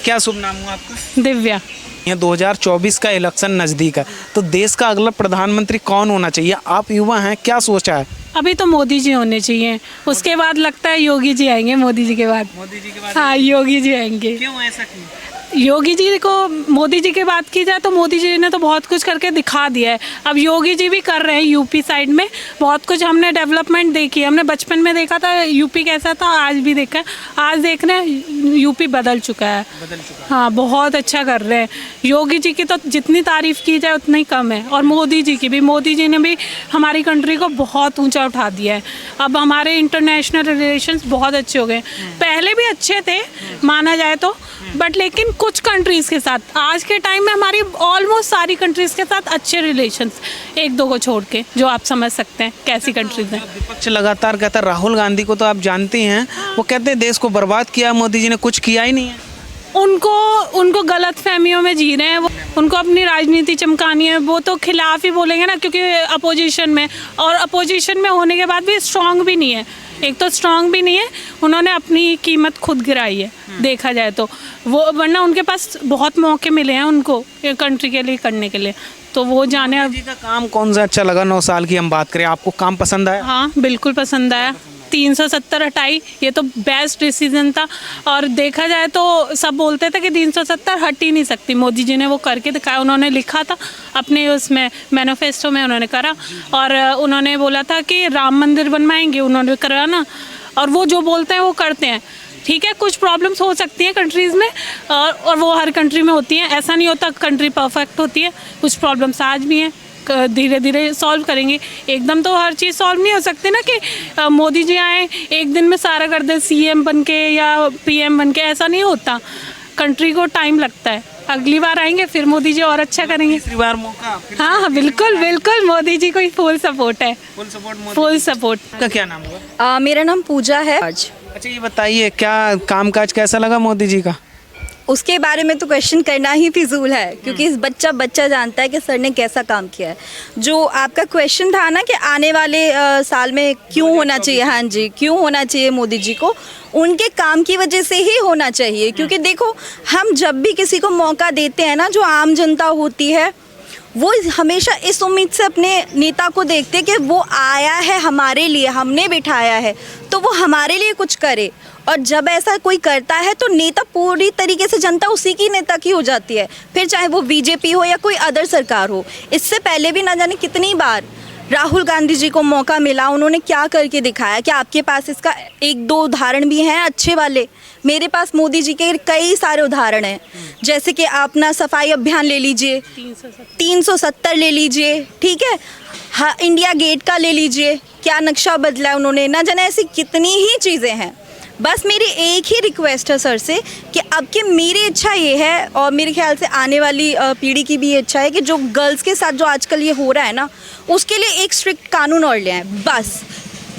क्या शुभ नाम हुआ आपका? दिव्या। ये 2024 का इलेक्शन नज़दीक है, तो देश का अगला प्रधानमंत्री कौन होना चाहिए? आप युवा हैं, क्या सोचा है? अभी तो मोदी जी होने चाहिए, उसके बाद लगता है योगी जी आएंगे। मोदी जी के बाद मोदी जी के हाँ योगी जी आएंगे। क्यों ऐसा क्यों? योगी जी को, मोदी जी की बात की जाए तो मोदी जी ने तो बहुत कुछ करके दिखा दिया है। अब योगी जी भी कर रहे हैं यूपी साइड में बहुत कुछ। हमने डेवलपमेंट देखी है, हमने बचपन में देखा था यूपी कैसा था, आज भी देखा है। आज देख रहे हैं यूपी बदल चुका है। हाँ बहुत अच्छा कर रहे हैं। योगी जी की तो जितनी तारीफ की जाए उतना ही कम है, और मोदी जी की भी। मोदी जी ने भी हमारी कंट्री को बहुत ऊंचा उठा दिया है। अब हमारे इंटरनेशनल रिलेशंस बहुत अच्छे हो गए। पहले भी अच्छे थे माना जाए तो, बट लेकिन कुछ कंट्रीज़ के साथ आज के टाइम में हमारी ऑलमोस्ट सारी कंट्रीज़ के साथ अच्छे रिलेशंस, एक दो को छोड़ के, जो आप समझ सकते हैं कैसी कंट्रीज़ हैं। विपक्ष लगातार कहता है, राहुल गांधी को तो आप जानते हैं, वो कहते हैं देश को बर्बाद किया, मोदी जी ने कुछ किया ही नहीं है। उनको गलत फहमियों में जी रहे हैं वो। उनको अपनी राजनीति चमकानी है, वो तो खिलाफ ही बोलेंगे ना, क्योंकि अपोजिशन में, और अपोजिशन में होने के बाद भी स्ट्रांग भी नहीं है। एक तो स्ट्रांग भी नहीं है, उन्होंने अपनी कीमत खुद गिराई है देखा जाए तो। वो वरना उनके पास बहुत मौके मिले हैं उनको कंट्री के लिए करने के लिए, तो वो जाने। अब जी का काम कौन सा अच्छा लगा? 9 साल की हम बात करें, आपको काम पसंद आया? हाँ बिल्कुल पसंद आया। 370 हटाई, ये तो बेस्ट डिसीजन था। और देखा जाए तो सब बोलते थे कि 370 हट ही नहीं सकती, मोदी जी ने वो करके दिखाया। उन्होंने लिखा था अपने उसमें मैनिफेस्टो में, उन्होंने करा। और उन्होंने बोला था कि राम मंदिर बनवाएंगे, उन्होंने करा ना। और वो जो बोलते हैं वो करते हैं। ठीक है, कुछ प्रॉब्लम्स हो सकती हैं कंट्रीज़ में, और वो हर कंट्री में होती हैं। ऐसा नहीं होता कंट्री परफेक्ट होती है, कुछ प्रॉब्लम्स आज भी हैं, धीरे धीरे सॉल्व करेंगे। एकदम तो हर चीज़ सॉल्व नहीं हो सकती ना कि मोदी जी आए एक दिन में सारा कर दे, सीएम बन के या पीएम बन के, ऐसा नहीं होता। कंट्री को टाइम लगता है। अगली बार आएंगे फिर मोदी जी और अच्छा करेंगे। तीसरी बार मौका? हाँ हाँ बिल्कुल बिल्कुल, मोदी जी को फुल सपोर्ट है। Full support. आपका क्या नाम होगा? मेरा नाम पूजा है। अच्छा ये बताइए, क्या कामकाज कैसा लगा मोदी जी का? उसके बारे में तो क्वेश्चन करना ही फिजूल है, क्योंकि इस बच्चा जानता है कि सर ने कैसा काम किया है। जो आपका क्वेश्चन था ना कि आने वाले साल में क्यों होना चाहिए, हाँ जी, क्यों होना चाहिए मोदी जी को, उनके काम की वजह से ही होना चाहिए। क्योंकि देखो, हम जब भी किसी को मौका देते हैं ना, जो आम जनता होती है वो हमेशा इस उम्मीद से अपने नेता को देखते हैं कि वो आया है हमारे लिए, हमने बिठाया है तो वो हमारे लिए कुछ करे। और जब ऐसा कोई करता है तो नेता पूरी तरीके से, जनता उसी की नेता की हो जाती है, फिर चाहे वो बीजेपी हो या कोई अदर सरकार हो। इससे पहले भी ना जाने कितनी बार राहुल गांधी जी को मौका मिला, उन्होंने क्या करके दिखाया। क्या आपके पास इसका एक दो उदाहरण भी हैं अच्छे वाले? मेरे पास मोदी जी के कई सारे उदाहरण हैं। जैसे कि आप ना सफाई अभियान ले लीजिए, 370 ले लीजिए, ठीक है, हाँ इंडिया गेट का ले लीजिए, क्या नक्शा बदला है उन्होंने, ना जाने ऐसी कितनी ही चीज़ें हैं। बस मेरी एक ही रिक्वेस्ट है सर से कि अब की मेरी इच्छा ये है, और मेरे ख्याल से आने वाली पीढ़ी की भी इच्छा है, कि जो गर्ल्स के साथ जो आजकल ये हो रहा है ना, उसके लिए एक स्ट्रिक्ट कानून और ले आए। बस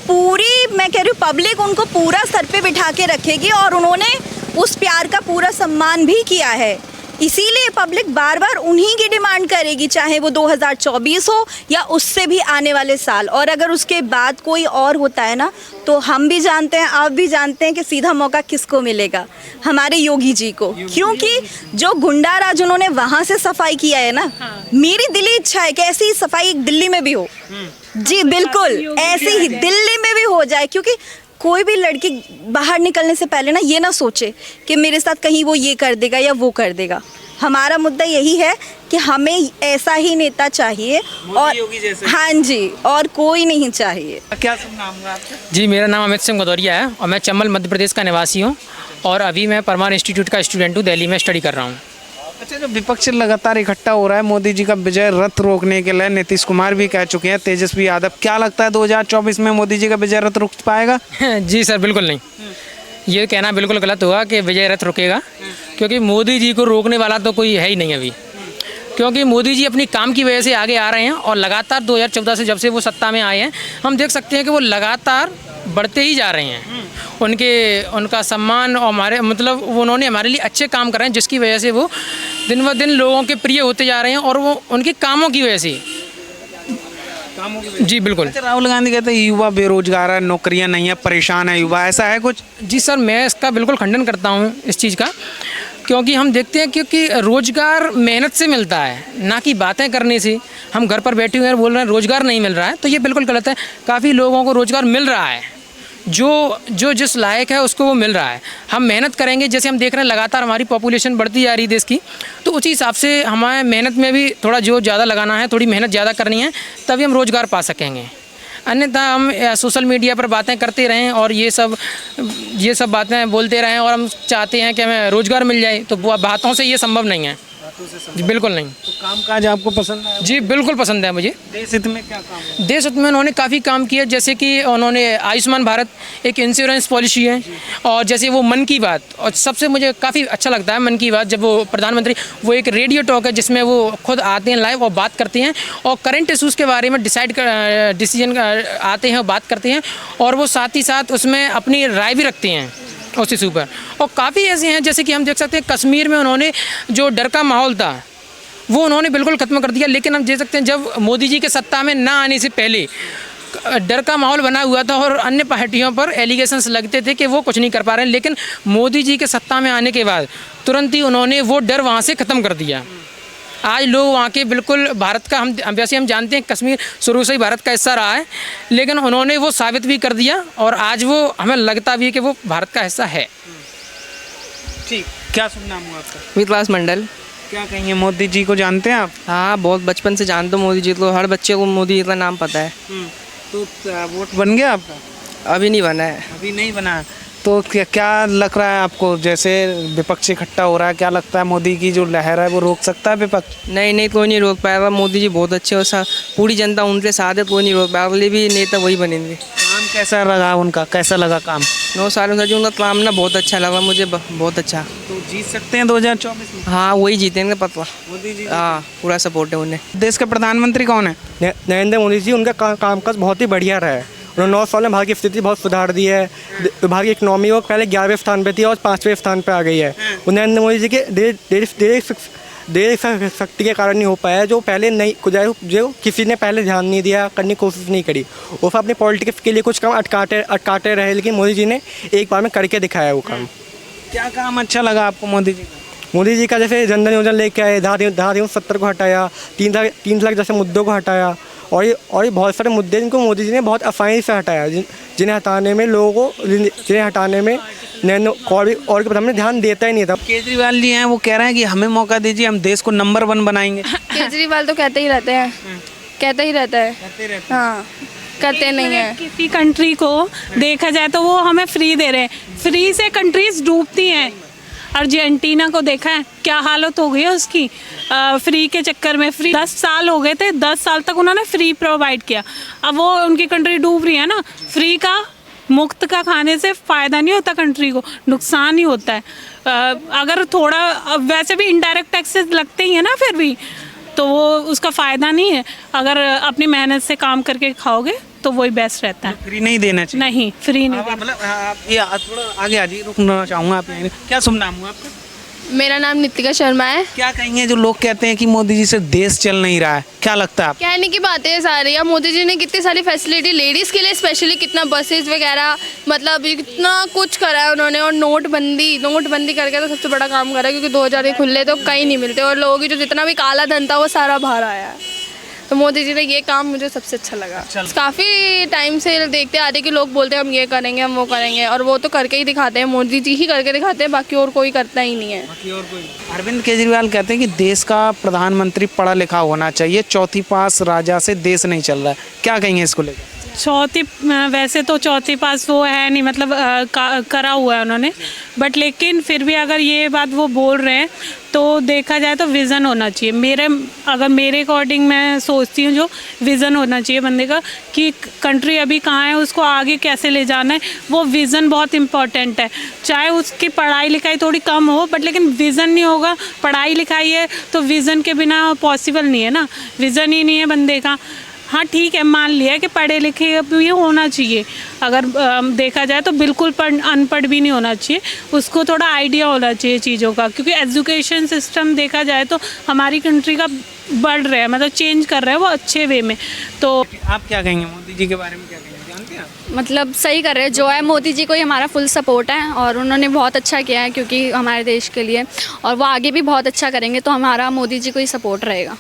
पूरी, मैं कह रही हूँ, पब्लिक उनको पूरा सर पे बिठा के रखेगी, और उन्होंने उस प्यार का पूरा सम्मान भी किया है। इसीलिए पब्लिक बार बार उन्हीं की डिमांड करेगी, चाहे वो 2024 हो या उससे भी आने वाले साल। और अगर उसके बाद कोई और होता है ना, तो हम भी जानते हैं, आप भी जानते हैं कि सीधा मौका किसको मिलेगा, हमारे योगी जी को। क्योंकि जो गुंडा राज उन्होंने वहाँ से सफाई किया है ना, मेरी दिली इच्छा है कि ऐसी सफाई दिल्ली में भी हो। जी बिल्कुल, ऐसे ही दिल्ली में भी हो जाए। क्योंकि कोई भी लड़की बाहर निकलने से पहले ना ये ना सोचे कि मेरे साथ कहीं वो ये कर देगा या वो कर देगा। हमारा मुद्दा यही है कि हमें ऐसा ही नेता चाहिए, और हाँ जी, और कोई नहीं चाहिए। क्या सब नाम है आपका? जी मेरा नाम अमित सिंह भदौरिया है, और मैं चंबल मध्य प्रदेश का निवासी हूँ, और अभी मैं परमार इंस्टीट्यूट का स्टूडेंट हूँ, दिल्ली में स्टडी कर रहा हूँ। अच्छा, जो विपक्ष लगातार इकट्ठा हो रहा है मोदी जी का विजय रथ रोकने के लिए, नीतीश कुमार भी कह चुके हैं, तेजस्वी यादव, क्या लगता है 2024 में मोदी जी का विजय रथ रुक पाएगा? जी सर बिल्कुल नहीं, ये कहना बिल्कुल गलत होगा कि विजय रथ रुकेगा, क्योंकि मोदी जी को रोकने वाला तो कोई है ही नहीं अभी। क्योंकि मोदी जी अपनी काम की वजह से आगे आ रहे हैं, और लगातार 2014 से जब से वो सत्ता में आए हैं, हम देख सकते हैं कि वो लगातार बढ़ते ही जा रहे हैं। उनका सम्मान, और हमारे मतलब उन्होंने हमारे लिए अच्छे काम कर रहे हैं, जिसकी वजह से वो दिन ब दिन लोगों के प्रिय होते जा रहे हैं, और वो उनके कामों की वजह से। जी बिल्कुल। अच्छा, राहुल गांधी कहते हैं युवा बेरोजगार है, नौकरियां नहीं है, परेशान है युवा, ऐसा है कुछ? जी सर, मैं इसका बिल्कुल खंडन करता हूँ इस चीज़ का। क्योंकि हम देखते हैं क्योंकि रोज़गार मेहनत से मिलता है, ना कि बातें करने से। हम घर पर बैठे हुए हैं बोल रहे हैं रोज़गार नहीं मिल रहा है, तो ये बिल्कुल गलत है। काफ़ी लोगों को रोज़गार मिल रहा है, जो जिस लायक है उसको वो मिल रहा है। हम मेहनत करेंगे, जैसे हम देख रहे हैं लगातार हमारी पॉपुलेशन बढ़ती जा रही है देश की, तो उसी हिसाब से हमें मेहनत में भी थोड़ा जोर ज़्यादा लगाना है, थोड़ी मेहनत ज़्यादा करनी है, तभी हम रोज़गार पा सकेंगे। अन्यथा हम सोशल मीडिया पर बातें करते रहें और ये सब बातें बोलते रहें और हम चाहते हैं कि हमें रोज़गार मिल जाए, तो बातों से ये संभव नहीं है। जी बिल्कुल नहीं। तो काम काज आपको पसंद है? जी बिल्कुल पसंद है मुझे। देश हित में क्या काम है? देश हित में उन्होंने काफ़ी काम किया, जैसे कि उन्होंने आयुष्मान भारत एक इंश्योरेंस पॉलिसी है, और जैसे वो मन की बात, और सबसे मुझे काफ़ी अच्छा लगता है मन की बात, जब वो प्रधानमंत्री वो एक रेडियो टॉक है जिसमें वो खुद आते हैं लाइव और बात करते हैं और करंट इशूज़ के बारे में डिसीजन आते हैं और बात करते हैं, और वो साथ ही साथ उसमें अपनी राय भी रखते हैं उस इशू पर। और काफ़ी ऐसे हैं जैसे कि हम देख सकते हैं कश्मीर में उन्होंने जो डर का माहौल था वो उन्होंने बिल्कुल ख़त्म कर दिया। लेकिन हम देख सकते हैं जब मोदी जी के सत्ता में ना आने से पहले डर का माहौल बना हुआ था और अन्य पार्टियों पर एलिगेशंस लगते थे कि वो कुछ नहीं कर पा रहे हैं, लेकिन मोदी जी के सत्ता में आने के बाद तुरंत ही उन्होंने वो डर वहाँ से ख़त्म कर दिया। आज लोग वहाँ के बिल्कुल भारत का, हम वैसे हम जानते हैं कश्मीर शुरू से ही भारत का हिस्सा रहा है, लेकिन उन्होंने वो साबित भी कर दिया और आज वो हमें लगता भी है कि वो भारत का हिस्सा है। ठीक, क्या शुभ नाम हुआ आपका? विकास मंडल। क्या कहेंगे, मोदी जी को जानते हैं आप? हाँ, बहुत बचपन से जानता हूँ मोदी जी को, हर बच्चे को मोदी जी का नाम पता है। तो वोट बन गया आपका? अभी नहीं बना है। अभी नहीं बना। तो क्या लग रहा है आपको, जैसे विपक्ष इकट्ठा हो रहा है, क्या लगता है मोदी की जो लहर है वो रोक सकता है विपक्ष? नहीं, कोई नहीं रोक पाएगा। मोदी जी बहुत अच्छे और पूरी जनता उनके साथ है, कोई नहीं रोक पाएगा। अगले भी नेता वही बनेंगे। काम कैसा लगा उनका, कैसा लगा काम? 9 सालों से जो उनका काम ना बहुत अच्छा लगा मुझे, बहुत अच्छा। तो जीत सकते हैं 2024 में? हाँ, वही जीतेंगे पता। मोदी जी? हाँ, पूरा सपोर्ट है उन्हें। देश के प्रधानमंत्री कौन है? नरेंद्र मोदी जी। उनका कामकाज बहुत ही बढ़िया रहा है। उन्होंने 9 साल में भारत की स्थिति बहुत सुधार दी है। भारत की इकनॉमी वो पहले 11वें स्थान पे थी और 5वें स्थान पे आ गई है। वो नरेंद्र मोदी जी के देश शक्ति के कारण नहीं हो पाया, जो पहले नहीं जो किसी ने पहले ध्यान नहीं दिया, करने की कोशिश नहीं करी। वो अपने पॉलिटिक्स के लिए कुछ काम अटकाते रहे, लेकिन मोदी जी ने एक बार में करके दिखाया वो काम। क्या काम अच्छा लगा आपको मोदी जी का? मोदी जी का जैसे जनधन योजना लेके आए, धारा 70 को हटाया, 3 लाख जैसे मुद्दों को हटाया, और ये बहुत सारे मुद्दे जिनको मोदी जी ने बहुत आसानी से हटाया, जिन्हें हटाने में नरेंद्र और प्रधानमंत्री ध्यान देता ही नहीं था। केजरीवाल जी हैं, वो कह रहे हैं कि हमें मौका दीजिए, हम देश को नंबर 1 बनाएंगे। केजरीवाल तो कहते ही रहते हैं, कहते ही रहता है। हाँ, करते नहीं है। किसी कंट्री को देखा जाए तो वो हमें फ्री दे रहे हैं, फ्री से कंट्रीज डूबती हैं। अर्जेंटीना को देखा है क्या हालत हो गई है उसकी, फ्री के चक्कर में। फ्री 10 साल हो गए थे, 10 साल तक उन्होंने फ्री प्रोवाइड किया, अब वो उनकी कंट्री डूब रही है ना। फ्री का, मुफ्त का खाने से फ़ायदा नहीं होता कंट्री को, नुकसान ही होता है। अगर थोड़ा, वैसे भी इनडायरेक्ट टैक्सेस लगते ही हैं ना, फिर भी तो वो उसका फ़ायदा नहीं है। अगर अपनी मेहनत से काम करके खाओगे तो वही बेस्ट रहता है। फ्री नहीं देना चाहिए। नहीं, फ्री नहीं। मतलब ये थोड़ा आगे आ जाइए, रुकना चाहूँगा आप यहाँ। क्या शुभ नाम हुआ आपका? मेरा नाम नितिका शर्मा है। क्या कहेंगे जो लोग कहते हैं कि मोदी जी से देश चल नहीं रहा है, क्या लगता है आप? कहने की बातें है सारी। अब मोदी जी ने कितनी सारी फैसिलिटी लेडीज़ के लिए स्पेशली, कितना बसेस वगैरह, मतलब इतना कुछ करा है उन्होंने। और नोटबंदी करके तो सबसे बड़ा काम करा है, क्योंकि 2000 के खुले तो कहीं नहीं मिलते, और लोगों की जो जितना भी काला धन था वो सारा बाहर आया है। तो मोदी जी ने ये काम मुझे सबसे अच्छा लगा। काफ़ी टाइम से देखते आ रहे कि लोग बोलते हैं हम ये करेंगे, हम वो करेंगे, और वो तो करके ही दिखाते हैं। मोदी जी ही करके दिखाते हैं, बाकी और कोई करता ही नहीं है। अरविंद केजरीवाल कहते हैं कि देश का प्रधानमंत्री पढ़ा लिखा होना चाहिए, चौथी पास राजा से देश नहीं चल रहा है, क्या कहेंगे इसको लेकर? वैसे तो चौथी पास वो है नहीं, मतलब करा हुआ है उन्होंने, बट लेकिन फिर भी अगर ये बात वो बोल रहे हैं तो देखा जाए तो विज़न होना चाहिए। अगर मेरे अकॉर्डिंग मैं सोचती हूँ, जो विज़न होना चाहिए बंदे का कि कंट्री अभी कहाँ है, उसको आगे कैसे ले जाना है, वो विज़न बहुत इम्पॉर्टेंट है। चाहे उसकी पढ़ाई लिखाई थोड़ी कम हो, बट लेकिन विज़न नहीं होगा, पढ़ाई लिखाई है तो विज़न के बिना पॉसिबल नहीं है ना। विज़न ही नहीं है बंदे का। हाँ ठीक है, मान लिया कि पढ़े लिखे भी होना चाहिए, अगर देखा जाए तो बिल्कुल अनपढ़ भी नहीं होना चाहिए, उसको थोड़ा आइडिया होना चाहिए चीज़ों का। क्योंकि एजुकेशन सिस्टम देखा जाए तो हमारी कंट्री का बढ़ रहा है, मतलब चेंज कर रहा है वो अच्छे वे में। तो आप क्या कहेंगे मोदी जी के बारे में, क्या कहेंगे, जानते हैं? मतलब सही कर रहे हैं जो है। मोदी जी को ही हमारा फुल सपोर्ट है और उन्होंने बहुत अच्छा किया है क्योंकि हमारे देश के लिए, और वो आगे भी बहुत अच्छा करेंगे, तो हमारा मोदी जी को ही सपोर्ट रहेगा।